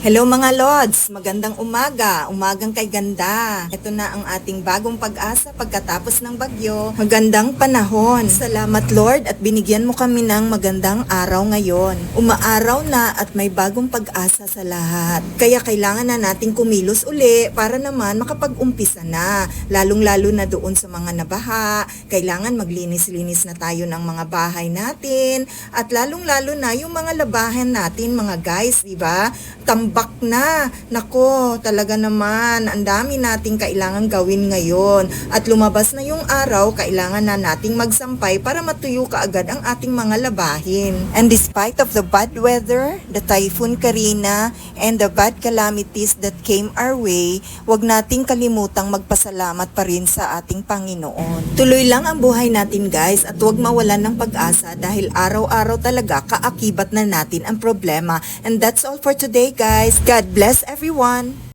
Hello mga Lods, magandang umaga, umagang kay ganda. Ito na ang ating bagong pag-asa pagkatapos ng bagyo. Magandang panahon. Salamat Lord at binigyan mo kami ng magandang araw ngayon. Umaaraw na at may bagong pag-asa sa lahat. Kaya kailangan na nating kumilos uli para naman makapag-umpisa na. Lalong-lalo na doon sa mga nabaha. Kailangan maglinis-linis na tayo ng mga bahay natin. At lalong-lalo na yung mga labahan natin mga guys, di ba? Tambak na. Nako, talaga naman. Ang dami nating kailangan gawin ngayon. At lumabas na yung araw, kailangan na nating magsampay para matuyo kaagad ang ating mga labahin. And despite of the bad weather, the Typhoon Karina, and the bad calamities that came our way, wag nating kalimutang magpasalamat pa rin sa ating Panginoon. Tuloy lang ang buhay natin guys at wag mawalan ng pag-asa dahil araw-araw talaga kaakibat na natin ang problema. And that's all for today guys. God bless everyone.